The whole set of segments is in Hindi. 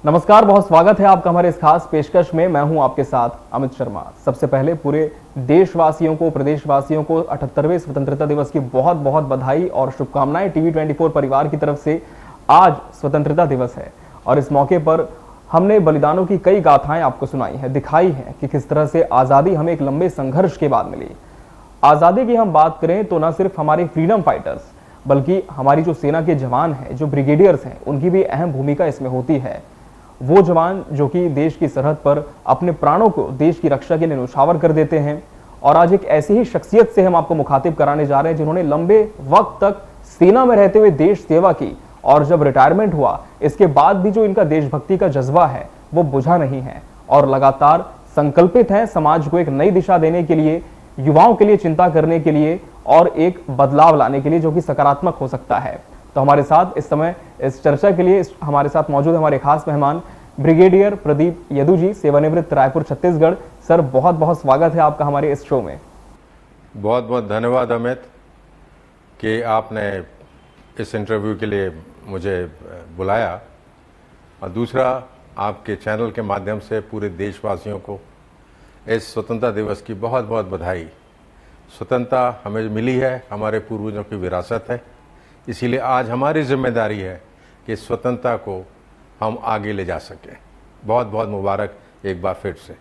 नमस्कार, बहुत स्वागत है आपका हमारे इस खास पेशकश में। मैं हूं आपके साथ अमित शर्मा। सबसे पहले पूरे देशवासियों को, प्रदेशवासियों को 78वें स्वतंत्रता दिवस की बहुत बहुत बधाई और शुभकामनाएं। टीवी 24 परिवार की तरफ से आज स्वतंत्रता दिवस है और इस मौके पर हमने बलिदानों की कई गाथाएं आपको सुनाई हैं, दिखाई हैं कि किस तरह से आज़ादी हमें एक लंबे संघर्ष के बाद मिली। आज़ादी की हम बात करें तो न सिर्फ हमारे फ्रीडम फाइटर्स बल्कि हमारी जो सेना के जवान हैं, जो ब्रिगेडियर्स हैं, उनकी भी अहम भूमिका इसमें होती है। वो जवान जो कि देश की सरहद पर अपने प्राणों को देश की रक्षा के लिए न्यौछावर कर देते हैं। और आज एक ऐसी ही शख्सियत से हम आपको मुखातिब कराने जा रहे हैं जिन्होंने लंबे वक्त तक सेना में रहते हुए देश सेवा की और जब रिटायरमेंट हुआ इसके बाद भी जो इनका देशभक्ति का जज्बा है वो बुझा नहीं है और लगातार संकल्पित हैं समाज को एक नई दिशा देने के लिए, युवाओं के लिए चिंता करने के लिए और एक बदलाव लाने के लिए जो कि सकारात्मक हो सकता है। तो हमारे साथ इस समय इस चर्चा के लिए हमारे साथ मौजूद है हमारे खास मेहमान ब्रिगेडियर प्रदीप यदू जी, सेवानिवृत्त, रायपुर, छत्तीसगढ़। सर, बहुत बहुत स्वागत है आपका हमारे इस शो में। बहुत बहुत धन्यवाद अमित कि आपने इस इंटरव्यू के लिए मुझे बुलाया, और दूसरा आपके चैनल के माध्यम से पूरे देशवासियों को इस स्वतंत्रता दिवस की बहुत बहुत बधाई। स्वतंत्रता हमें मिली है, हमारे पूर्वजों की विरासत है, इसीलिए आज हमारी जिम्मेदारी है कि स्वतंत्रता को हम आगे ले जा सकें। बहुत बहुत मुबारक एक बार फिर से।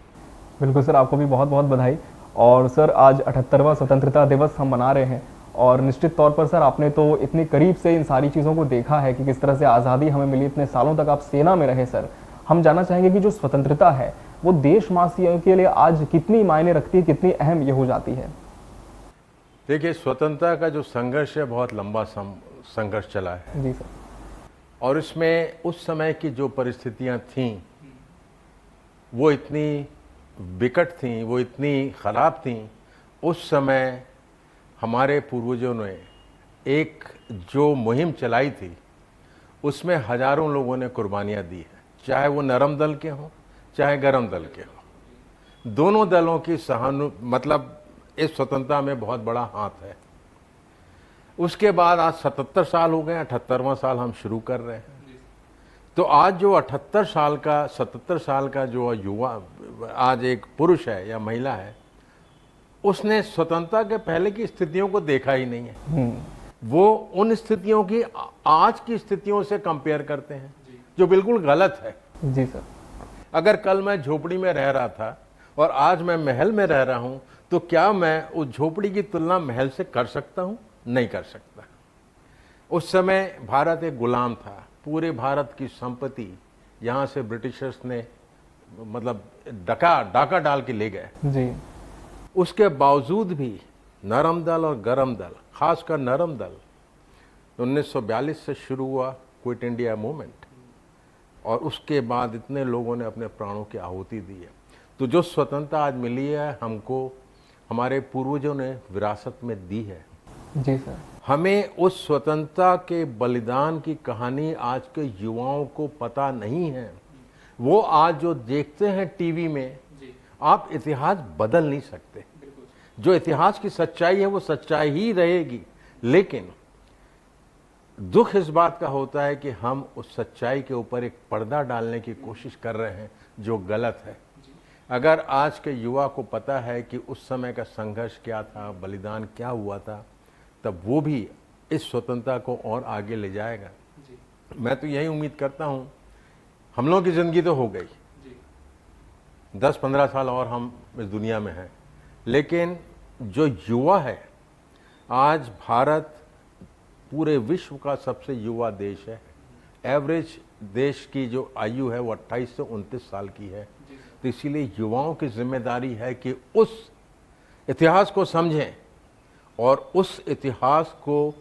बिल्कुल सर, आपको भी बहुत बहुत बधाई। और सर, आज 78वां स्वतंत्रता दिवस हम मना रहे हैं और निश्चित तौर पर सर आपने तो इतनी करीब से इन सारी चीज़ों को देखा है कि किस तरह से आज़ादी हमें मिली। इतने सालों तक आप सेना में रहे सर। हम जानना चाहेंगे कि जो स्वतंत्रता है वो देशवासियों के लिए आज कितनी मायने रखती है, कितनी अहम ये हो जाती है? देखिए, स्वतंत्रता का जो संघर्ष है बहुत लंबा संघर्ष चला है जी सर। और इसमें उस समय की जो परिस्थितियां थीं वो इतनी विकट थीं, वो इतनी ख़राब थीं। उस समय हमारे पूर्वजों ने एक जो मुहिम चलाई थी उसमें हज़ारों लोगों ने कुर्बानियां दी है, चाहे वो नरम दल के हों चाहे गरम दल के हों। दोनों दलों की मतलब इस स्वतंत्रता में बहुत बड़ा हाथ है। उसके बाद आज 77 साल हो गए, 78वां साल हम शुरू कर रहे हैं। तो आज जो 77 साल का जो युवा, आज एक पुरुष है या महिला है, उसने स्वतंत्रता के पहले की स्थितियों को देखा ही नहीं है। वो उन स्थितियों की आज की स्थितियों से कंपेयर करते हैं जो बिल्कुल गलत है। जी सर। अगर कल मैं झोपड़ी में रह रहा था और आज मैं महल में रह रहा हूं तो क्या मैं उस झोपड़ी की तुलना महल से कर सकता हूं? नहीं कर सकता। उस समय भारत एक गुलाम था। पूरे भारत की संपत्ति यहां से ब्रिटिशर्स ने मतलब डाका डाल के ले गए जी। उसके बावजूद भी नरम दल और गरम दल, खासकर नरम दल, 1942 से शुरू हुआ क्विट इंडिया मूवमेंट, और उसके बाद इतने लोगों ने अपने प्राणों की आहुति दी है। तो जो स्वतंत्रता आज मिली है हमको, हमारे पूर्वजों ने विरासत में दी है। जी सर। हमें उस स्वतंत्रता के बलिदान की कहानी आज के युवाओं को पता नहीं है। वो आज जो देखते हैं टीवी में, आप इतिहास बदल नहीं सकते। जो इतिहास की सच्चाई है वो सच्चाई ही रहेगी, लेकिन दुख इस बात का होता है कि हम उस सच्चाई के ऊपर एक पर्दा डालने की कोशिश कर रहे हैं जो गलत है। अगर आज के युवा को पता है कि उस समय का संघर्ष क्या था, बलिदान क्या हुआ था, तब वो भी इस स्वतंत्रता को और आगे ले जाएगा। मैं तो यही उम्मीद करता हूँ। हम लोगों की ज़िंदगी तो हो गई, 10-15 साल और हम इस दुनिया में हैं, लेकिन जो युवा है, आज भारत पूरे विश्व का सबसे युवा देश है। एवरेज देश की जो आयु है वो 28 से 29 साल की है। तो इसीलिए युवाओं की जिम्मेदारी है कि उस इतिहास को समझें और उस इतिहास को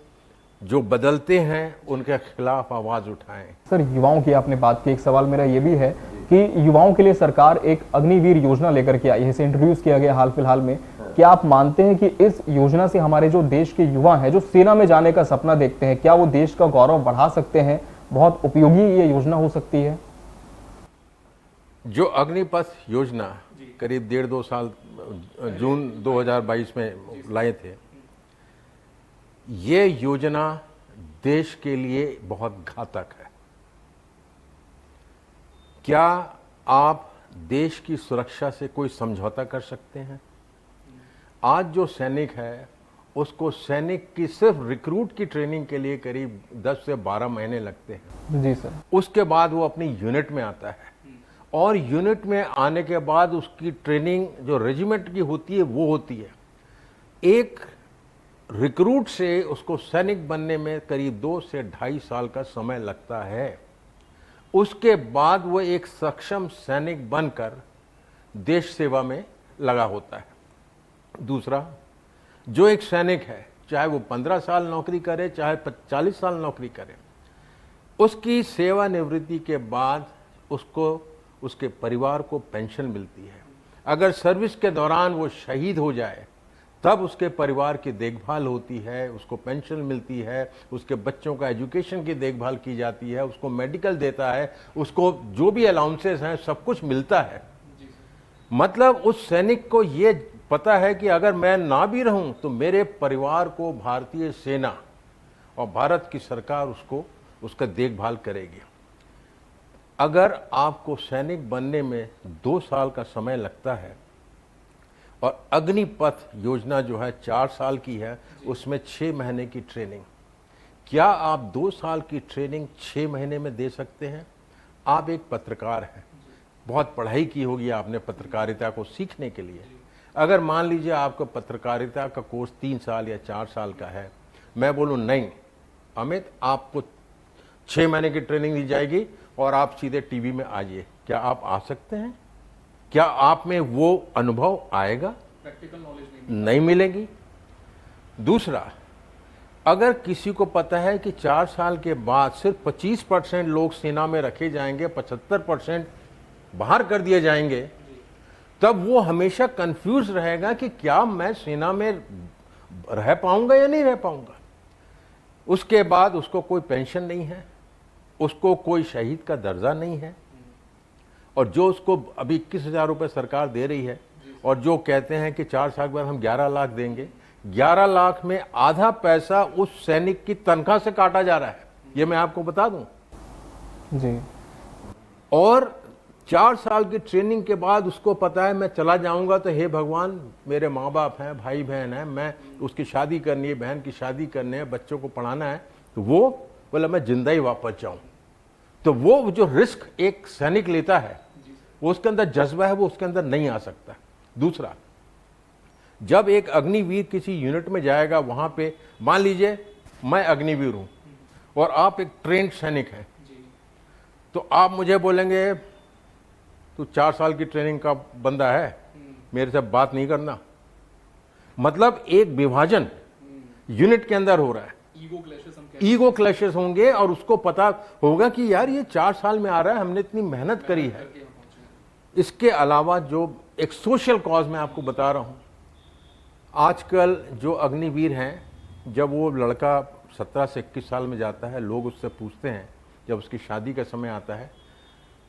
जो बदलते हैं उनके खिलाफ आवाज़ उठाएं। सर, युवाओं की आपने बात की, एक सवाल मेरा ये भी है कि युवाओं के लिए सरकार एक अग्निवीर योजना लेकर के आई है, इसे इंट्रोड्यूस किया गया हाल फिलहाल में। क्या आप मानते हैं कि इस योजना से हमारे जो देश के युवा हैं, जो सेना में जाने का सपना देखते हैं, क्या वो देश का गौरव बढ़ा सकते हैं? बहुत उपयोगी ये योजना हो सकती है। जो अग्निपथ योजना करीब 1.5-2 साल जून 2022 में लाए थे, ये योजना देश के लिए बहुत घातक है। क्या आप देश की सुरक्षा से कोई समझौता कर सकते हैं? आज जो सैनिक है उसको सैनिक की सिर्फ रिक्रूट की ट्रेनिंग के लिए करीब 10 से 12 महीने लगते हैं। जी सर। उसके बाद वो अपनी यूनिट में आता है और यूनिट में आने के बाद उसकी ट्रेनिंग जो रेजिमेंट की होती है वो होती है। एक रिक्रूट से उसको सैनिक बनने में करीब 2 से 2.5 साल का समय लगता है। उसके बाद वो एक सक्षम सैनिक बनकर देश सेवा में लगा होता है। दूसरा, जो एक सैनिक है चाहे वो 15 साल नौकरी करे चाहे 40 साल नौकरी करे, उसकी सेवानिवृत्ति के बाद उसको उसके परिवार को पेंशन मिलती है। अगर सर्विस के दौरान वो शहीद हो जाए तब उसके परिवार की देखभाल होती है, उसको पेंशन मिलती है, उसके बच्चों का एजुकेशन की देखभाल की जाती है, उसको मेडिकल देता है, उसको जो भी अलाउंसेस हैं सब कुछ मिलता है। मतलब उस सैनिक को ये पता है कि अगर मैं ना भी रहूं तो मेरे परिवार को भारतीय सेना और भारत की सरकार उसको उसका देखभाल करेगी। अगर आपको सैनिक बनने में 2 साल का समय लगता है और अग्निपथ योजना जो है 4 साल की है, उसमें 6 महीने की ट्रेनिंग, क्या आप 2 साल की ट्रेनिंग 6 महीने में दे सकते हैं? आप एक पत्रकार हैं, बहुत पढ़ाई की होगी आपने पत्रकारिता को सीखने के लिए। अगर मान लीजिए आपका पत्रकारिता का कोर्स 3 साल या 4 साल का है, मैं बोलूँ नहीं अमित आपको 6 महीने की ट्रेनिंग दी जाएगी और आप सीधे टीवी में आइए, क्या आप आ सकते हैं? क्या आप में वो अनुभव आएगा? प्रैक्टिकल नॉलेज नहीं मिलेगी। दूसरा, अगर किसी को पता है कि 4 साल के बाद सिर्फ 25% लोग सेना में रखे जाएंगे, 75% बाहर कर दिए जाएंगे, तब वो हमेशा कंफ्यूज रहेगा कि क्या मैं सेना में रह पाऊंगा या नहीं रह पाऊंगा। उसके बाद उसको कोई पेंशन नहीं है, उसको कोई शहीद का दर्जा नहीं है, और जो उसको अभी 21,000 रुपये सरकार दे रही है और जो कहते हैं कि 4 साल के बाद हम 11 लाख देंगे, 11 लाख में आधा पैसा उस सैनिक की तनख्वाह से काटा जा रहा है, ये मैं आपको बता दूं। जी। और 4 साल की ट्रेनिंग के बाद उसको पता है मैं चला जाऊंगा तो हे भगवान मेरे माँ बाप हैं, भाई बहन हैं, मैं उसकी शादी करनी है, बहन की शादी करनी है, बच्चों को पढ़ाना है, तो वो बोला मैं जिंदा ही वापस जाऊं। तो वो जो रिस्क एक सैनिक लेता है वो उसके अंदर जज्बा है, वो उसके अंदर नहीं आ सकता। दूसरा, जब एक अग्निवीर किसी यूनिट में जाएगा, वहां पे मान लीजिए मैं अग्निवीर हूं और आप एक ट्रेंड सैनिक हैं, तो आप मुझे बोलेंगे तू 4 साल की ट्रेनिंग का बंदा है, मेरे से बात नहीं करना। मतलब एक विभाजन यूनिट के अंदर हो रहा है, ईगो क्लैशेस होंगे और उसको पता होगा कि यार ये 4 साल में आ रहा है, हमने इतनी मेहनत करी है। इसके अलावा जो एक सोशल कॉज मैं आपको बता रहा हूं, आजकल जो अग्निवीर हैं, जब वो लड़का 17 से 21 साल में जाता है, लोग उससे पूछते हैं, जब उसकी शादी का समय आता है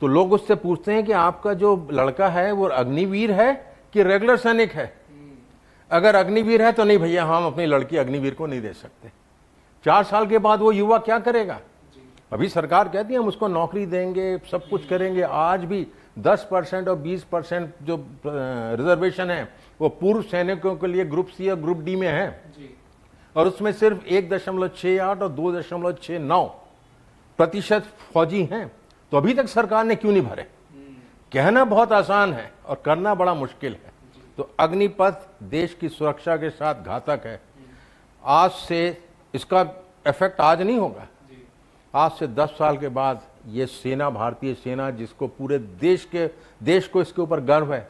तो लोग उससे पूछते हैं कि आपका जो लड़का है वो अग्निवीर है कि रेगुलर सैनिक है। अगर अग्निवीर है तो नहीं भैया, हम अपनी लड़की अग्निवीर को नहीं दे सकते। 4 साल के बाद वो युवा क्या करेगा? अभी सरकार कहती है हम उसको नौकरी देंगे, सब कुछ करेंगे। आज भी 10% और 20% जो रिजर्वेशन है वो पूर्व सैनिकों के लिए ग्रुप सी और ग्रुप डी में है, और उसमें सिर्फ 1.68 और 2.69% फौजी हैं। तो अभी तक सरकार ने क्यों नहीं भरे? कहना बहुत आसान है और करना बड़ा मुश्किल है। तो अग्निपथ देश की सुरक्षा के साथ घातक है। आज से इसका इफेक्ट आज नहीं होगा, आज से 10 साल के बाद ये सेना, भारतीय सेना, जिसको पूरे देश को इसके ऊपर गर्व है,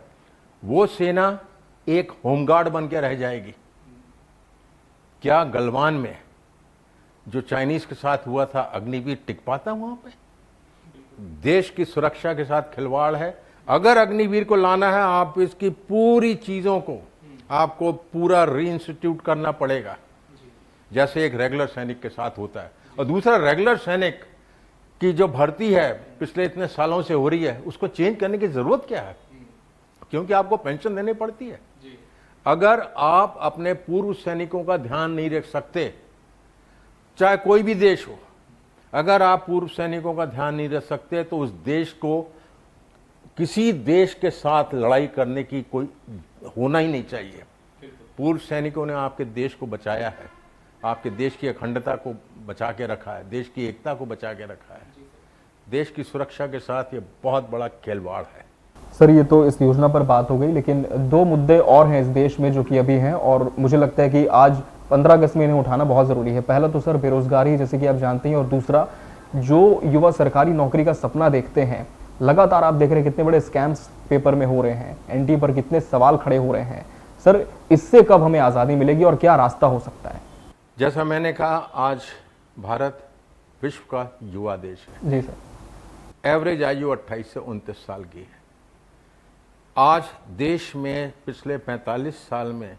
वो सेना एक होमगार्ड बन के रह जाएगी। क्या गलवान में जो चाइनीज के साथ हुआ था, अग्निवीर टिक पाता वहां पे? देश की सुरक्षा के साथ खिलवाड़ है। अगर अग्निवीर को लाना है, आप इसकी पूरी चीजों को आपको पूरा रीइंस्टीट्यूट करना पड़ेगा, जैसे एक रेगुलर सैनिक के साथ होता है। और दूसरा, रेगुलर सैनिक की जो भर्ती है पिछले इतने सालों से हो रही है, उसको चेंज करने की जरूरत क्या है? क्योंकि आपको पेंशन देनी पड़ती है। अगर आप अपने पूर्व सैनिकों का ध्यान नहीं रख सकते, चाहे कोई भी देश हो, अगर आप पूर्व सैनिकों का ध्यान नहीं रख सकते तो उस देश को किसी देश के साथ लड़ाई करने की कोई होना ही नहीं चाहिए। पूर्व सैनिकों ने आपके देश को बचाया है, आपके देश की अखंडता को बचा के रखा है, देश की एकता को बचा के रखा है। देश की सुरक्षा के साथ ये बहुत बड़ा खिलवाड़ है। सर ये तो इस योजना पर बात हो गई, लेकिन दो मुद्दे और हैं इस देश में जो कि अभी हैं और मुझे लगता है कि आज 15 अगस्त में इन्हें उठाना बहुत ज़रूरी है। पहला तो सर बेरोजगारी, जैसे कि आप जानते हैं, और दूसरा जो युवा सरकारी नौकरी का सपना देखते हैं, लगातार आप देख रहे हैं कितने बड़े स्कैम्स पेपर में हो रहे हैं, एनटी पर कितने सवाल खड़े हो रहे हैं। सर इससे कब हमें आज़ादी मिलेगी और क्या रास्ता हो सकता है? जैसा मैंने कहा, आज भारत विश्व का युवा देश है। जी सर। एवरेज आयु 28 से 29 साल की है। आज देश में पिछले 45 साल में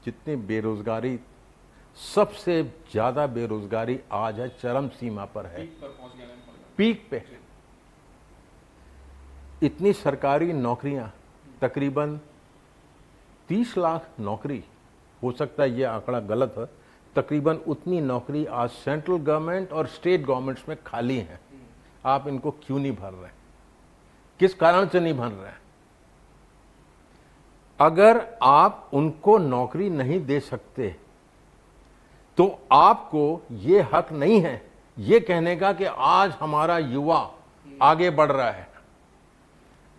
जितनी बेरोजगारी, सबसे ज़्यादा बेरोजगारी आज है, चरम सीमा पर है, पीक पे। इतनी सरकारी नौकरियां, तकरीबन 30 लाख नौकरी, हो सकता है ये आंकड़ा गलत है, तकरीबन उतनी नौकरी आज सेंट्रल गवर्नमेंट और स्टेट गवर्नमेंट्स में खाली हैं। आप इनको क्यों नहीं भर रहे? किस कारण से नहीं भर रहे? अगर आप उनको नौकरी नहीं दे सकते तो आपको ये हक नहीं है ये कहने का कि आज हमारा युवा आगे बढ़ रहा है।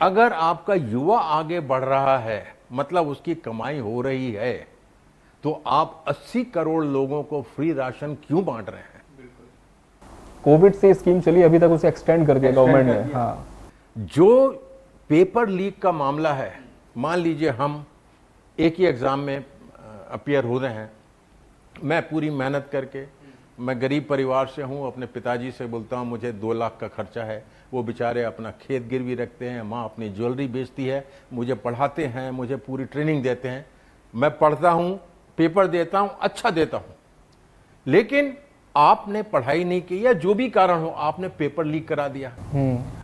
अगर आपका युवा आगे बढ़ रहा है, मतलब उसकी कमाई हो रही है, तो आप 80 करोड़ लोगों को फ्री राशन क्यों बांट रहे हैं? कोविड से स्कीम चली, अभी तक उसे एक्सटेंड कर दिया गवर्नमेंट ने। हाँ। जो पेपर लीक का मामला है, मान लीजिए हम एक ही एग्जाम में अपीयर हो रहे हैं, मैं पूरी मेहनत करके, मैं गरीब परिवार से हूँ, अपने पिताजी से बोलता हूँ मुझे 2 लाख का खर्चा है, वो बेचारे अपना खेत गिरवी रखते हैं, माँ अपनी ज्वेलरी बेचती है, मुझे पढ़ाते हैं, मुझे पूरी ट्रेनिंग देते हैं, मैं पढ़ता हूँ, पेपर देता हूँ, अच्छा देता हूँ, लेकिन आपने पढ़ाई नहीं की या जो भी कारण हो, आपने पेपर लीक करा दिया।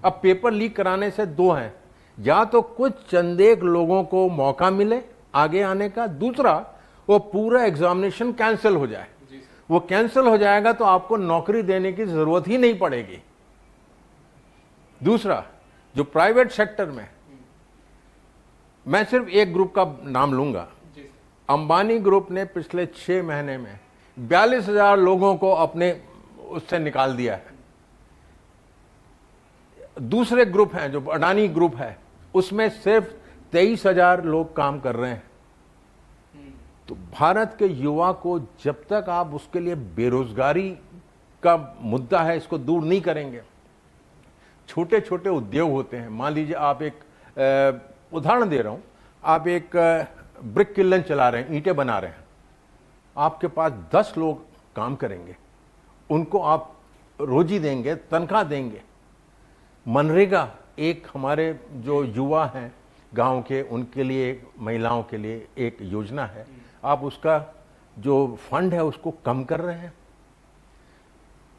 अब पेपर लीक कराने से दो हैं, या तो कुछ चंदेक लोगों को मौका मिले आगे आने का, दूसरा वो पूरा एग्जामिनेशन कैंसिल हो जाए। वो कैंसिल हो जाएगा तो आपको नौकरी देने की जरूरत ही नहीं पड़ेगी। दूसरा, जो प्राइवेट सेक्टर में, मैं सिर्फ एक ग्रुप का नाम लूंगा, अंबानी ग्रुप ने पिछले 6 महीने में 42,000 लोगों को अपने उससे निकाल दिया है। दूसरे ग्रुप हैं जो अडानी ग्रुप है, उसमें सिर्फ 23,000 लोग काम कर रहे हैं। तो भारत के युवा को जब तक आप उसके लिए बेरोजगारी का मुद्दा है इसको दूर नहीं करेंगे, छोटे छोटे उद्योग होते हैं। मान लीजिए आप एक उदाहरण दे रहा हूं, आप एक ब्रिक किलन चला रहे हैं, ईंटें बना रहे हैं, आपके पास 10 लोग काम करेंगे, उनको आप रोजी देंगे, तनख्वाह देंगे। मनरेगा एक हमारे जो युवा हैं गांव के, उनके लिए, महिलाओं के लिए एक योजना है, आप उसका जो फंड है उसको कम कर रहे हैं।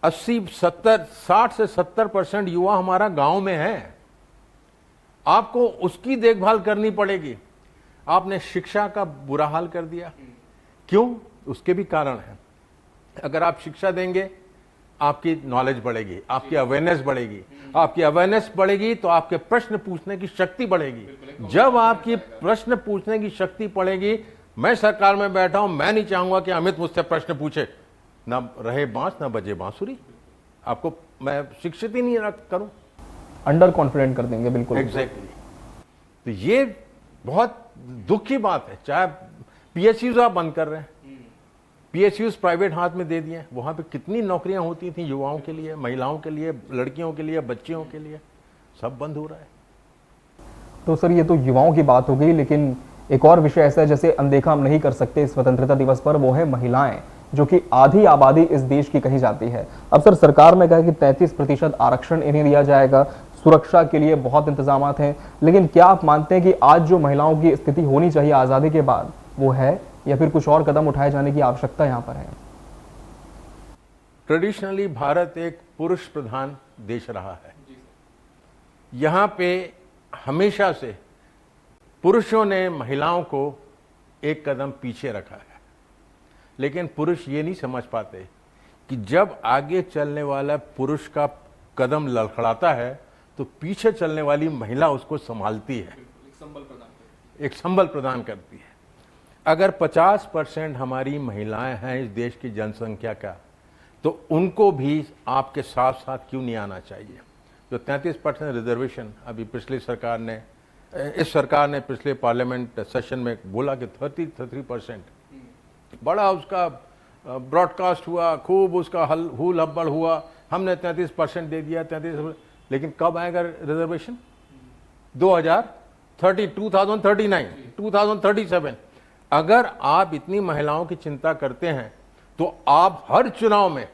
60 से 70% युवा हमारा गांव में है, आपको उसकी देखभाल करनी पड़ेगी। आपने शिक्षा का बुरा हाल कर दिया, क्यों? उसके भी कारण हैं। अगर आप शिक्षा देंगे, आपकी नॉलेज बढ़ेगी, आपकी अवेयरनेस बढ़ेगी, आपकी अवेयरनेस बढ़ेगी तो आपके प्रश्न पूछने की शक्ति बढ़ेगी। जब आपकी प्रश्न पूछने की शक्ति बढ़ेगी, मैं सरकार में बैठा हूं, मैं नहीं चाहूंगा कि अमित मुझसे प्रश्न पूछे, ना रहे बांस ना बजे बांसुरी, आपको मैं शिक्षित ही नहीं करूं, अंडर कॉन्फिडेंट कर देंगे। बिल्कुल एग्जैक्टली। तो ये बहुत दुख की बात है। चाहे पीएसयूज आप बंद कर रहे हैं, पीएसयूज प्राइवेट हाथ में दे दिए, वहां पे कितनी नौकरियां होती थी युवाओं के लिए, महिलाओं के लिए, लड़कियों के लिए, बच्चियों के लिए, सब बंद हो रहा है। तो सर ये तो युवाओं की बात हो गई, लेकिन एक और विषय ऐसा है जैसे अनदेखा हम नहीं कर सकते स्वतंत्रता दिवस पर, वो है महिलाएं, जो कि आधी आबादी इस देश की कही जाती है। अब सर सरकार ने कहा कि 33% आरक्षण इन्हें दिया जाएगा, सुरक्षा के लिए बहुत इंतजाम हैं, लेकिन क्या आप मानते हैं कि आज जो महिलाओं की स्थिति होनी चाहिए आज़ादी के बाद वो है, या फिर कुछ और कदम उठाए जाने की आवश्यकता यहाँ पर है? ट्रेडिशनली भारत एक पुरुष प्रधान देश रहा है। यहाँ पे हमेशा से पुरुषों ने महिलाओं को एक कदम पीछे रखा है, लेकिन पुरुष ये नहीं समझ पाते कि जब आगे चलने वाला पुरुष का कदम लड़खड़ाता है तो पीछे चलने वाली महिला उसको संभालती है, एक संबल प्रदान करती है। अगर 50% हमारी महिलाएं हैं इस देश की जनसंख्या का, तो उनको भी आपके साथ साथ क्यों नहीं आना चाहिए। जो 33% रिजर्वेशन अभी पिछली सरकार ने, इस सरकार ने पिछले पार्लियामेंट सेशन में बोला कि 33% बड़ा उसका ब्रॉडकास्ट हुआ, खूब उसका हूल हब्बड़ हुआ, हमने 33% दे दिया 33%, लेकिन कब आएगा रिजर्वेशन? 2039, 2037। अगर आप इतनी महिलाओं की चिंता करते हैं तो आप हर चुनाव में,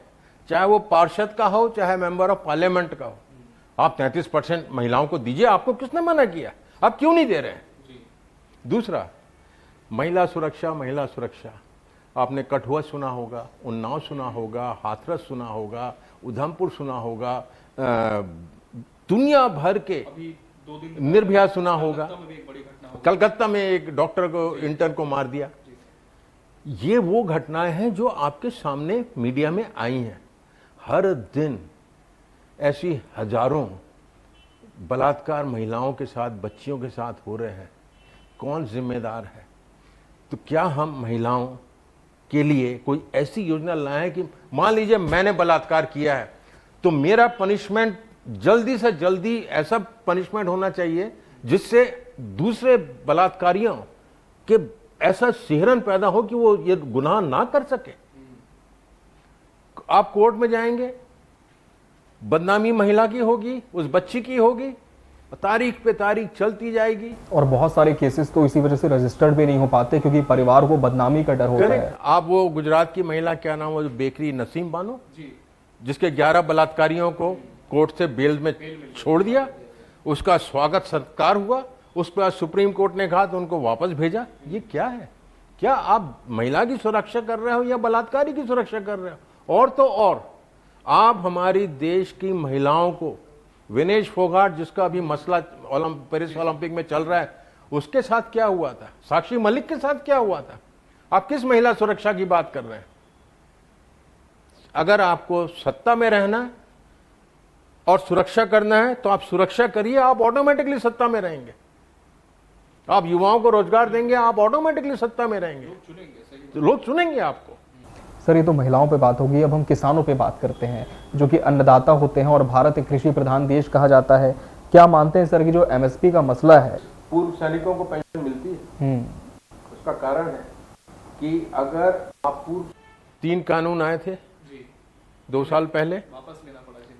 चाहे वो पार्षद का हो चाहे मेंबर ऑफ पार्लियामेंट का हो, आप 33% महिलाओं को दीजिए। आपको किसने मना किया? आप क्यों नहीं दे रहे हैं? दूसरा, महिला सुरक्षा, महिला सुरक्षा। आपने कठुआ सुना होगा, उन्नाव सुना होगा, हाथरस सुना होगा, उधमपुर सुना होगा, दुनिया भर के निर्भया सुना होगा, कलकत्ता में एक डॉक्टर को, इंटर्न को मार दिया। ये वो घटनाएं हैं जो आपके सामने मीडिया में आई हैं। हर दिन ऐसी हजारों बलात्कार महिलाओं के साथ, बच्चियों के साथ हो रहे हैं। कौन जिम्मेदार है? तो क्या हम महिलाओं के लिए कोई ऐसी योजना लाएं कि मान लीजिए मैंने बलात्कार किया है तो मेरा पनिशमेंट जल्दी से जल्दी ऐसा पनिशमेंट होना चाहिए जिससे दूसरे बलात्कारियों के ऐसा सिहरन पैदा हो कि वो ये गुनाह ना कर सके। आप कोर्ट में जाएंगे, बदनामी महिला की होगी, उस बच्ची की होगी, तारीख पे तारीख चलती जाएगी। और बहुत सारे केसेस तो इसी वजह से रजिस्टर्ड भी नहीं हो पाते क्योंकि परिवार को बदनामी का डर होता है। आप वो गुजरात की महिला, क्या नाम, वो बेकरी नसीम बानो, जिसके 11 बलात्कारियों को कोर्ट से बेल में छोड़ दिया, उसका स्वागत सत्कार हुआ, उसके बाद सुप्रीम कोर्ट ने कहा तो उनको वापस भेजा। ये क्या है? क्या आप महिला की सुरक्षा कर रहे हो या बलात्कारी की सुरक्षा कर रहे हो? और तो और आप हमारी देश की महिलाओं को, विनेश फोगाट जिसका अभी मसला पेरिस ओलंपिक में चल रहा है, उसके साथ क्या हुआ था? साक्षी मलिक के साथ क्या हुआ था? आप किस महिला सुरक्षा की बात कर रहे हैं? अगर आपको सत्ता में रहना है और सुरक्षा करना है तो आप सुरक्षा करिए, आप ऑटोमेटिकली सत्ता में रहेंगे। आप युवाओं को रोजगार देंगे, आप ऑटोमेटिकली सत्ता में रहेंगे, लोग चुनेंगे आपको। सर, ये तो महिलाओं पे बात होगी, अब हम किसानों पे बात करते हैं जो कि अन्नदाता होते हैं और भारत एक कृषि प्रधान देश कहा जाता है। क्या मानते हैं सर कि जो एमएसपी का मसला है, पूर्व सैनिकों को पेंशन मिलती है, उसका कारण है कि अगर आप पूर्व 3 कानून आए थे 2 साल पहले,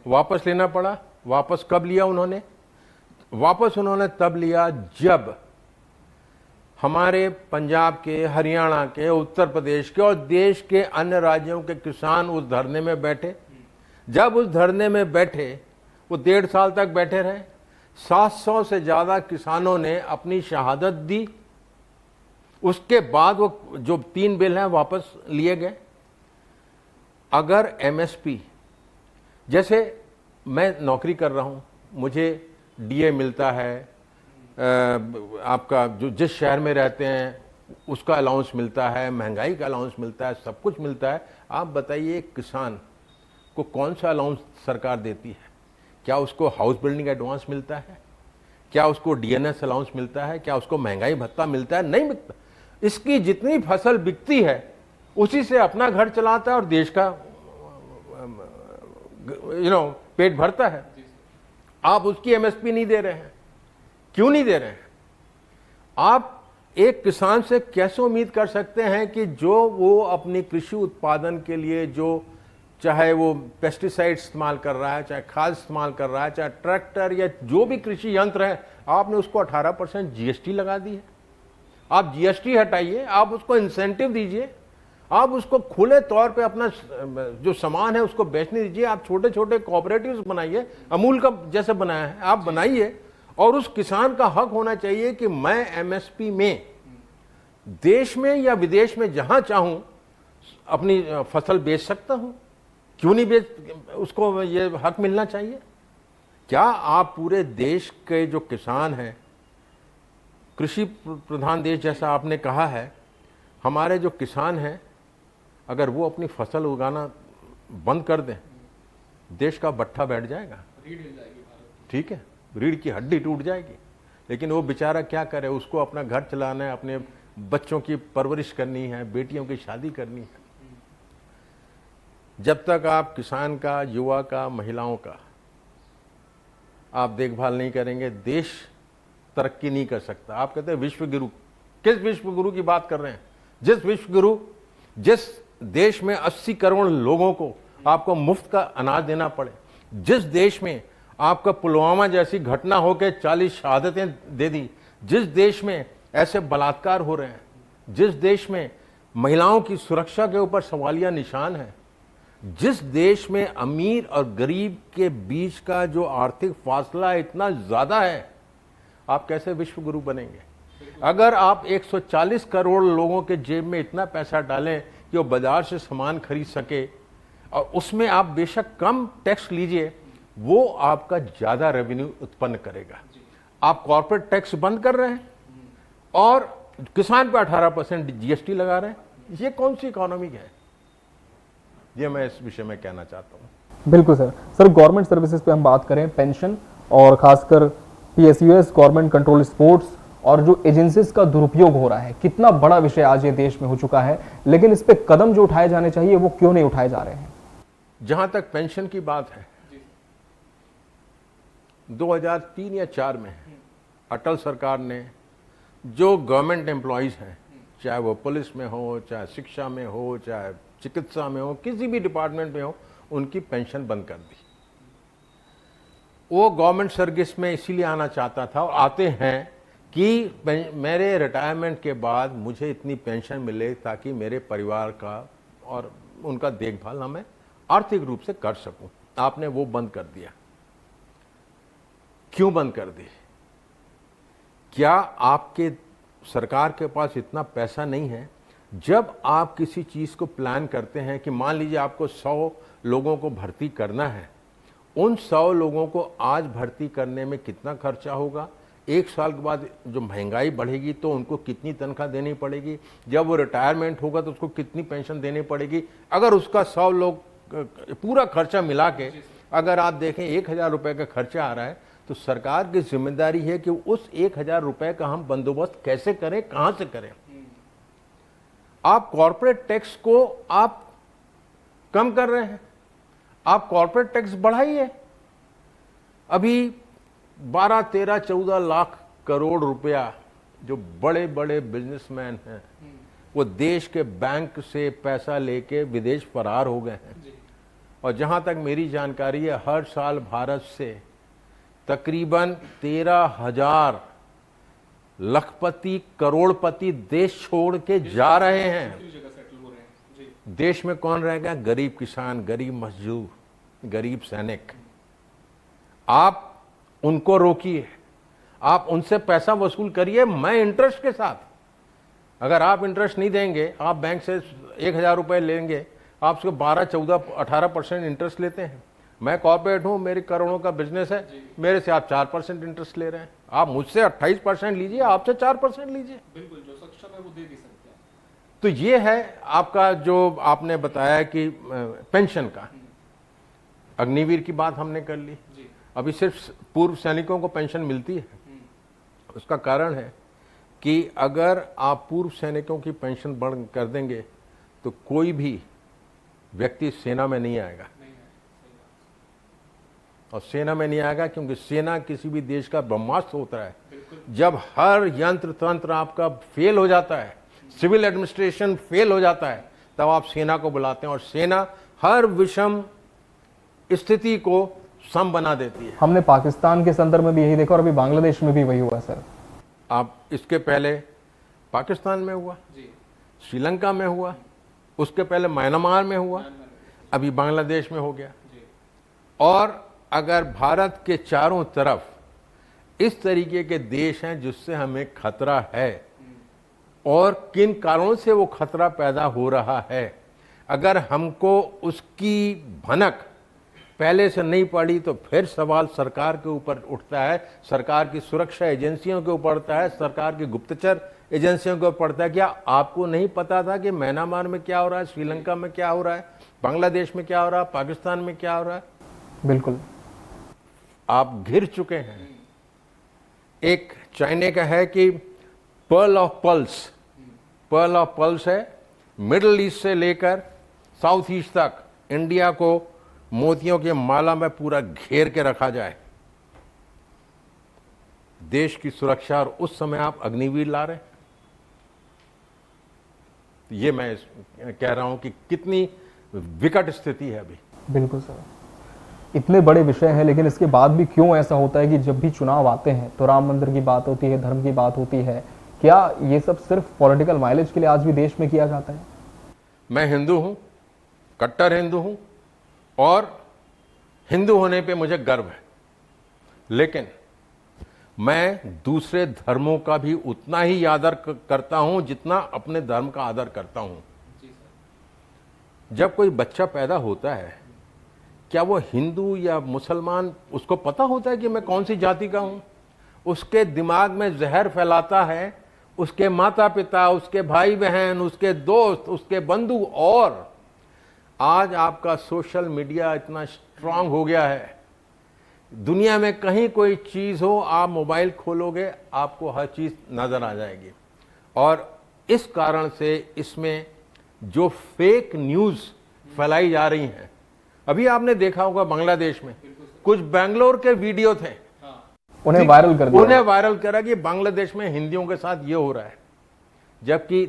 वापस लेना पड़ा। वापस कब लिया उन्होंने? वापस उन्होंने तब लिया जब हमारे पंजाब के, हरियाणा के, उत्तर प्रदेश के और देश के अन्य राज्यों के किसान उस धरने में बैठे। जब उस धरने में बैठे, वो 1.5 साल तक बैठे रहे। 700 से ज़्यादा किसानों ने अपनी शहादत दी। उसके बाद वो जो 3 बिल हैं वापस लिए गए। अगर एमएसपी, जैसे मैं नौकरी कर रहा हूँ, मुझे डीए मिलता है, आपका जो जिस शहर में रहते हैं उसका अलाउंस मिलता है, महंगाई का अलाउंस मिलता है, सब कुछ मिलता है। आप बताइए किसान को कौन सा अलाउंस सरकार देती है? क्या उसको हाउस बिल्डिंग एडवांस मिलता है? क्या उसको डीएनएस अलाउंस मिलता है? क्या उसको महंगाई भत्ता मिलता है? नहीं मिलता। इसकी जितनी फसल बिकती है उसी से अपना घर चलाता है और देश का पेट भरता है। आप उसकी एमएसपी नहीं दे रहे हैं। क्यों नहीं दे रहे हैं? आप एक किसान से कैसे उम्मीद कर सकते हैं कि जो वो अपनी कृषि उत्पादन के लिए, जो चाहे वो पेस्टिसाइड इस्तेमाल कर रहा है, चाहे खाद इस्तेमाल कर रहा है, चाहे ट्रैक्टर या जो भी कृषि यंत्र है, आपने उसको 18% जीएसटी लगा दी है। आप जीएसटी हटाइए, आप उसको इंसेंटिव दीजिए, आप उसको खुले तौर पे अपना जो सामान है उसको बेचने दीजिए। आप छोटे छोटे कोऑपरेटिव्स बनाइए, अमूल का जैसे बनाया है आप बनाइए। और उस किसान का हक होना चाहिए कि मैं एमएसपी में देश में या विदेश में जहां चाहूं अपनी फसल बेच सकता हूं। क्यों नहीं बेच, उसको ये हक मिलना चाहिए। क्या आप पूरे देश के जो किसान हैं, कृषि प्रधान देश जैसा आपने कहा है, हमारे जो किसान हैं, अगर वो अपनी फसल उगाना बंद कर दें, देश का बट्ठा बैठ जाएगा। ठीक है। रीढ़ की हड्डी टूट जाएगी। लेकिन वो बेचारा क्या करे, उसको अपना घर चलाना है, अपने बच्चों की परवरिश करनी है, बेटियों की शादी करनी है। जब तक आप किसान का, युवा का, महिलाओं का आप देखभाल नहीं करेंगे, देश तरक्की नहीं कर सकता। आप कहते हैं विश्व गुरु, किस विश्व गुरु की बात कर रहे हैं? जिस विश्व गुरु, जिस देश में 80 करोड़ लोगों को आपको मुफ्त का अनाज देना पड़े, जिस देश में आपका पुलवामा जैसी घटना होकर 40 शहादतें दे दी, जिस देश में ऐसे बलात्कार हो रहे हैं, जिस देश में महिलाओं की सुरक्षा के ऊपर सवालिया निशान है, जिस देश में अमीर और गरीब के बीच का जो आर्थिक फासला इतना ज्यादा है, आप कैसे विश्व गुरु बनेंगे? अगर आप 140 करोड़ लोगों के जेब में इतना पैसा डालें कि वो बाजार से सामान खरीद सके, और उसमें आप बेशक कम टैक्स लीजिए, वो आपका ज्यादा रेवेन्यू उत्पन्न करेगा। आप कॉर्पोरेट टैक्स बंद कर रहे हैं और किसान पे 18% जीएसटी लगा रहे हैं। ये कौन सी इकोनॉमी है? ये मैं इस विषय में कहना चाहता हूँ। बिल्कुल सर। सर, गवर्नमेंट सर्विसेज पे हम बात करें, पेंशन और खासकर पीएसयूएस, गवर्नमेंट कंट्रोल स्पोर्ट्स और जो एजेंसीज का दुरुपयोग हो रहा है, कितना बड़ा विषय आज ये देश में हो चुका है, लेकिन इस पे कदम जो उठाए जाने चाहिए वो क्यों नहीं उठाए जा रहे हैं? जहां तक पेंशन की बात है, 2003 या 4 में अटल सरकार ने जो गवर्नमेंट एम्प्लॉयज हैं, चाहे वो पुलिस में हो, चाहे शिक्षा में हो, चाहे चिकित्सा में हो, किसी भी डिपार्टमेंट में हो, उनकी पेंशन बंद कर दी। वो गवर्नमेंट सर्विस में इसीलिए आना चाहता था और आते हैं कि मेरे रिटायरमेंट के बाद मुझे इतनी पेंशन मिले ताकि मेरे परिवार का और उनका देखभाल मैं आर्थिक रूप से कर सकूं। आपने वो बंद कर दिया। क्यों बंद कर दी? क्या आपके सरकार के पास इतना पैसा नहीं है? जब आप किसी चीज को प्लान करते हैं कि मान लीजिए आपको 100 लोगों को भर्ती करना है, उन 100 लोगों को आज भर्ती करने में कितना खर्चा होगा, 1 साल के बाद जो महंगाई बढ़ेगी तो उनको कितनी तनख्वाह देनी पड़ेगी, जब वो रिटायरमेंट होगा तो उसको कितनी पेंशन देनी पड़ेगी। अगर उसका 100 लोग पूरा खर्चा मिला के अगर आप देखें 1000 रुपये का खर्चा आ रहा है, तो सरकार की जिम्मेदारी है कि उस 1000 रुपये का हम बंदोबस्त कैसे करें, कहां से करें। आप कॉर्पोरेट टैक्स को आप कम कर रहे हैं, आप कॉर्पोरेट टैक्स बढ़ाइए। अभी 12, 13, 14 लाख करोड़ रुपया जो बड़े बड़े बिजनेसमैन हैं वो देश के बैंक से पैसा लेके विदेश फरार हो गए हैं। और जहां तक मेरी जानकारी है, हर साल भारत से तकरीबन 13,000 लखपति, करोड़पति देश छोड़ के जा रहे हैं। देश में कौन रहेगा? गरीब किसान, गरीब मजदूर, गरीब सैनिक। आप उनको रोकिए, आप उनसे पैसा वसूल करिए, मैं इंटरेस्ट के साथ। अगर आप इंटरेस्ट नहीं देंगे, आप बैंक से 1000 रुपये लेंगे, आप उसको 12, 14, 18% इंटरेस्ट लेते हैं। मैं कॉर्पोरेट हूं, मेरी करोड़ों का बिजनेस है, मेरे से आप 4% इंटरेस्ट ले रहे हैं। आप मुझसे 28% लीजिए, आपसे 4% लीजिए। बिल्कुल, जो सक्षम है वो दे भी सकते हैं। तो ये है आपका जो आपने बताया कि पेंशन का। अग्निवीर की बात हमने कर ली। अभी सिर्फ पूर्व सैनिकों को पेंशन मिलती है। उसका कारण है कि अगर आप पूर्व सैनिकों की पेंशन बढ़ कर देंगे तो कोई भी व्यक्ति सेना में नहीं आएगा। और सेना में नहीं आएगा क्योंकि सेना किसी भी देश का ब्रह्मास्त्र होता है। जब हर यंत्र तंत्र आपका फेल हो जाता है, सिविल एडमिनिस्ट्रेशन फेल हो जाता है, तब आप सेना को बुलाते हैं और सेना हर विषम स्थिति को सम बना देती है। हमने पाकिस्तान के संदर्भ में भी यही देखा और अभी बांग्लादेश में भी वही हुआ सर। आप इसके पहले पाकिस्तान में हुआ, श्रीलंका में हुआ, उसके पहले म्यांमार में हुआ, अभी बांग्लादेश में हो गया। और अगर भारत के चारों तरफ इस तरीके के देश हैं जिससे हमें खतरा है और किन कारणों से वो खतरा पैदा हो रहा है, अगर हमको उसकी भनक पहले से नहीं पड़ी तो फिर सवाल सरकार के ऊपर उठता है, सरकार की सुरक्षा एजेंसियों के ऊपर उठता है, सरकार की गुप्तचर एजेंसियों के ऊपर पड़ता है। क्या आपको नहीं पता था कि म्यांमार में क्या हो रहा है, श्रीलंका में क्या हो रहा है, बांग्लादेश में क्या हो रहा है, पाकिस्तान में क्या हो रहा है? बिल्कुल, आप घिर चुके हैं। एक चाइना का है कि पर्ल ऑफ पल्स है, मिडल ईस्ट से लेकर साउथ ईस्ट तक इंडिया को मोतियों के माला में पूरा घेर के रखा जाए। देश की सुरक्षा, और उस समय आप अग्निवीर ला रहे हैं। ये मैं कह रहा हूं कि कितनी विकट स्थिति है अभी। बिल्कुल सर, इतने बड़े विषय हैं, लेकिन इसके बाद भी क्यों ऐसा होता है कि जब भी चुनाव आते हैं तो राम मंदिर की बात होती है, धर्म की बात होती है। क्या ये सब सिर्फ पॉलिटिकल माइलेज के लिए आज भी देश में किया जाता है? मैं हिंदू हूं, कट्टर हिंदू हूं, और हिंदू होने पे मुझे गर्व है, लेकिन मैं दूसरे धर्मों का भी उतना ही आदर करता हूं जितना अपने धर्म का आदर करता हूं। जब कोई बच्चा पैदा होता है, क्या वो हिंदू या मुसलमान, उसको पता होता है कि मैं कौन सी जाति का हूं? उसके दिमाग में जहर फैलाता है उसके माता पिता, उसके भाई बहन, उसके दोस्त, उसके बंधु। और आज आपका सोशल मीडिया इतना स्ट्रांग हो गया है, दुनिया में कहीं कोई चीज हो, आप मोबाइल खोलोगे आपको हर चीज नजर आ जाएगी। और इस कारण से इसमें जो फेक न्यूज फैलाई जा रही हैं, अभी आपने देखा होगा बांग्लादेश में कुछ बेंगलोर के वीडियो थे, उन्हें वायरल कर दिया, उन्हें वायरल करा कि बांग्लादेश में हिंदियों के साथ ये हो रहा है। जबकि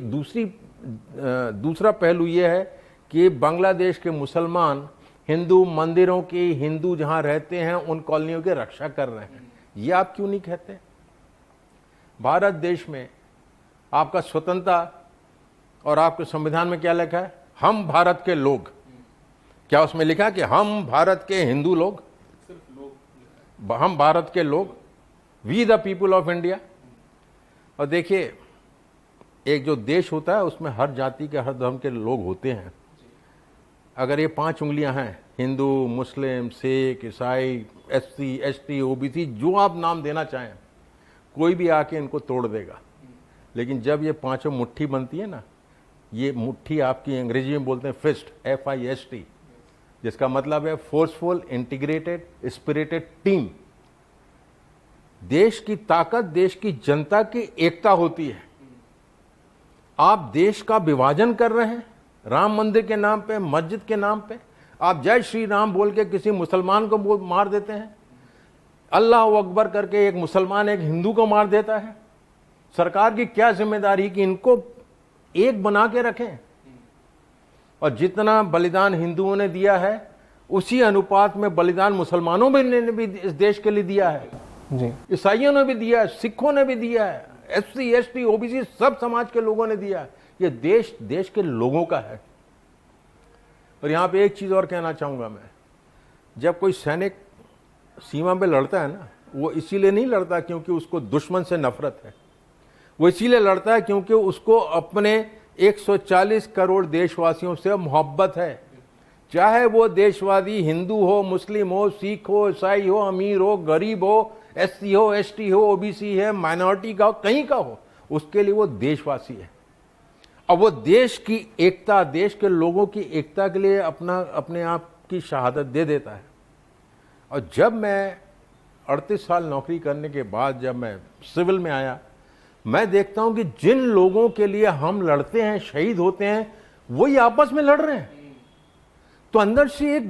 दूसरा पहलू ये है कि बांग्लादेश के मुसलमान हिंदू मंदिरों की, हिंदू जहां रहते हैं उन कॉलोनियों की रक्षा कर रहे हैं। ये आप क्यों नहीं कहते? भारत देश में आपका स्वतंत्रता और आपके संविधान में क्या लिखा है? हम भारत के लोग। क्या उसमें लिखा कि हम भारत के हिंदू लोग? हम भारत के लोग, we the people of India. और देखिए, एक जो देश होता है उसमें हर जाति के, हर धर्म के लोग होते हैं। अगर ये 5 उंगलियां हैं, हिंदू, मुस्लिम, सिख, ईसाई, SC, ST, OBC, जो आप नाम देना चाहें, कोई भी आके इनको तोड़ देगा। लेकिन जब ये पांचों मुट्ठी बनती है ना, ये मुट्ठी आपकी अंग्रेजी में बोलते हैं फिस्ट, FIST, जिसका मतलब है फोर्सफुल, इंटीग्रेटेड, स्पिरिटेड टीम। देश की ताकत देश की जनता की एकता होती है। आप देश का विभाजन कर रहे हैं राम मंदिर के नाम पे, मस्जिद के नाम पे। आप जय श्री राम बोल के किसी मुसलमान को मार देते हैं, अल्लाह अकबर करके एक मुसलमान एक हिंदू को मार देता है। सरकार की क्या जिम्मेदारी कि इनको एक बना के रखें। और जितना बलिदान हिंदुओं ने दिया है उसी अनुपात में बलिदान मुसलमानों ने भी इस देश के लिए दिया है जी। ईसाइयों ने भी दिया है, सिखों ने भी दिया है, SC, ST, OBC सब समाज के लोगों ने दिया है। ये देश के लोगों का है। और यहां पे एक चीज और कहना चाहूंगा मैं, जब कोई सैनिक सीमा पे लड़ता है ना, वो इसीलिए नहीं लड़ता क्योंकि उसको दुश्मन से नफरत है, वो इसीलिए लड़ता है क्योंकि उसको अपने 140 करोड़ देशवासियों से मोहब्बत है। चाहे वो देशवादी हिंदू हो, मुस्लिम हो, सिख हो, ईसाई हो, अमीर हो, गरीब हो, SC हो, ST हो, OBC है, माइनॉरिटी का हो, कहीं का हो, उसके लिए वो देशवासी है। अब वो देश की एकता, देश के लोगों की एकता के लिए अपने आप की शहादत दे देता है। और जब मैं 38 साल नौकरी करने के बाद जब मैं सिविल में आया, मैं देखता हूं कि जिन लोगों के लिए हम लड़ते हैं, शहीद होते हैं, वही आपस में लड़ रहे हैं। तो अंदर से एक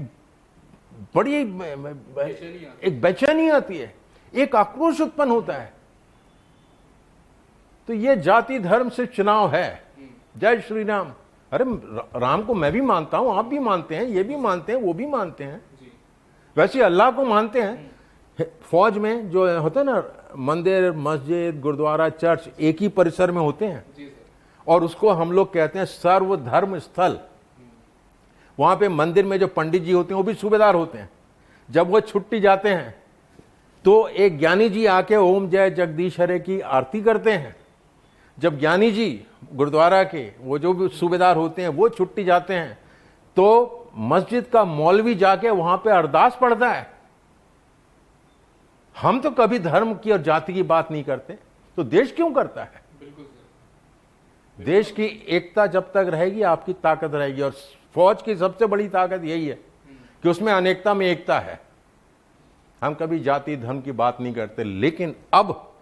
बड़ी एक बेचैनी आती है, एक आक्रोश उत्पन्न होता है। तो ये जाति धर्म से चुनाव है। जय श्री राम, अरे राम को मैं भी मानता हूं, आप भी मानते हैं, ये भी मानते हैं, वो भी मानते हैं, वैसे अल्लाह को मानते हैं। फौज में जो होते हैं ना, मंदिर, मस्जिद, गुरुद्वारा, चर्च एक ही परिसर में होते हैं, और उसको हम लोग कहते हैं सर्वधर्म स्थल। वहां पे मंदिर में जो पंडित जी होते हैं वो भी सूबेदार होते हैं। जब वो छुट्टी जाते हैं तो एक ज्ञानी जी आके ओम जय जगदीश हरे की आरती करते हैं। जब ज्ञानी जी गुरुद्वारा के वो जो भी सूबेदार होते हैं वो छुट्टी जाते हैं तो मस्जिद का मौलवी जाके वहां पे अरदास पढ़ता है। हम तो कभी धर्म की और जाति की बात नहीं करते, तो देश क्यों करता है? देश की एकता जब तक रहेगी आपकी ताकत रहेगी। और फौज की सबसे बड़ी ताकत यही है कि उसमें अनेकता में एकता है। हम कभी जाति धर्म की बात नहीं करते, लेकिन अब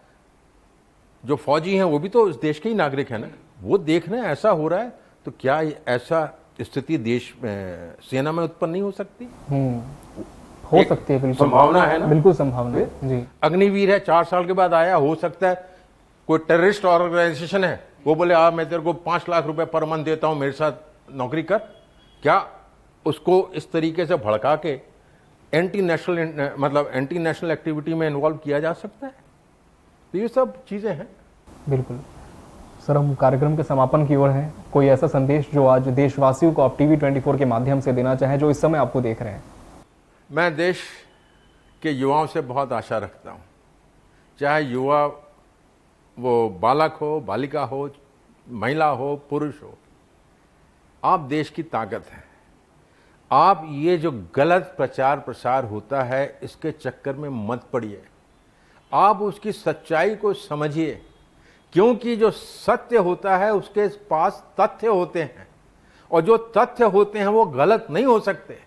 जो फौजी हैं वो भी तो इस देश के ही नागरिक हैं ना, वो देख रहे हैं ऐसा हो रहा है, तो क्या ऐसा स्थिति देश में सेना में उत्पन्न नहीं हो सकती? हो सकती है, बिल्कुल संभावना है ना, बिल्कुल संभावना है जी। अग्निवीर है, 4 साल के बाद आया, हो सकता है कोई टेररिस्ट ऑर्गेनाइजेशन है, वो बोले मैं तेरे को 5 लाख रुपए पर मंथ देता हूं, मेरे साथ नौकरी कर। क्या उसको इस तरीके से भड़का के एंटी नेशनल एक्टिविटी में इन्वॉल्व किया जा सकता है? तो ये सब चीजें हैं। बिल्कुल सर, हम कार्यक्रम के समापन की ओर हैं। कोई ऐसा संदेश जो आज देशवासियों को आप टीवी 24 के माध्यम से देना चाहें, जो इस समय आपको देख रहे हैं? मैं देश के युवाओं से बहुत आशा रखता हूं, चाहे युवा वो बालक हो, बालिका हो, महिला हो, पुरुष हो, आप देश की ताकत हैं। आप ये जो गलत प्रचार प्रसार होता है इसके चक्कर में मत पड़िए, आप उसकी सच्चाई को समझिए, क्योंकि जो सत्य होता है उसके पास तथ्य होते हैं, और जो तथ्य होते हैं वो गलत नहीं हो सकते,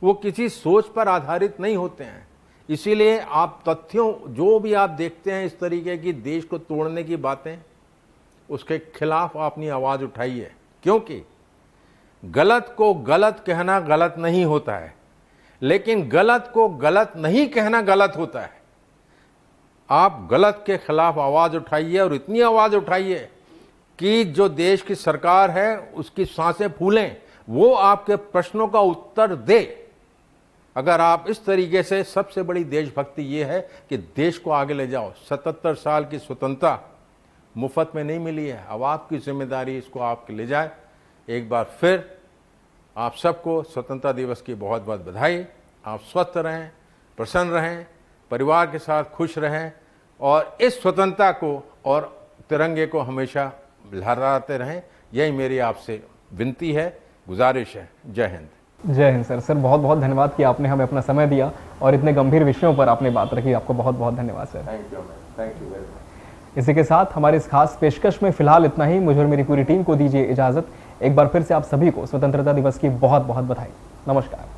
वो किसी सोच पर आधारित नहीं होते हैं। इसीलिए आप तथ्यों जो भी आप देखते हैं इस तरीके की देश को तोड़ने की बातें, उसके खिलाफ अपनी आवाज़ उठाइए, क्योंकि गलत को गलत कहना गलत नहीं होता है, लेकिन गलत को गलत नहीं कहना गलत होता है। आप गलत के खिलाफ आवाज़ उठाइए, और इतनी आवाज़ उठाइए कि जो देश की सरकार है उसकी सांसें फूलें, वो आपके प्रश्नों का उत्तर दे। अगर आप इस तरीके से, सबसे बड़ी देशभक्ति ये है कि देश को आगे ले जाओ। 77 साल की स्वतंत्रता मुफ्त में नहीं मिली है, अब आपकी जिम्मेदारी इसको आपके ले जाए। एक बार फिर आप सबको स्वतंत्रता दिवस की बहुत बहुत बधाई। आप स्वस्थ रहें, प्रसन्न रहें, परिवार के साथ खुश रहें, और इस स्वतंत्रता को और तिरंगे को हमेशा लहराते रहें। यही मेरी आपसे विनती है, गुजारिश है। जय हिंद। जय हिंद सर। सर बहुत बहुत धन्यवाद कि आपने हमें अपना समय दिया और इतने गंभीर विषयों पर आपने बात रखी। आपको बहुत बहुत धन्यवाद sir. Thank you very much. इसी के साथ हमारे इस खास पेशकश में फिलहाल इतना ही। मुझे और मेरी पूरी टीम को दीजिए इजाजत। एक बार फिर से आप सभी को स्वतंत्रता दिवस की बहुत बहुत बधाई। नमस्कार।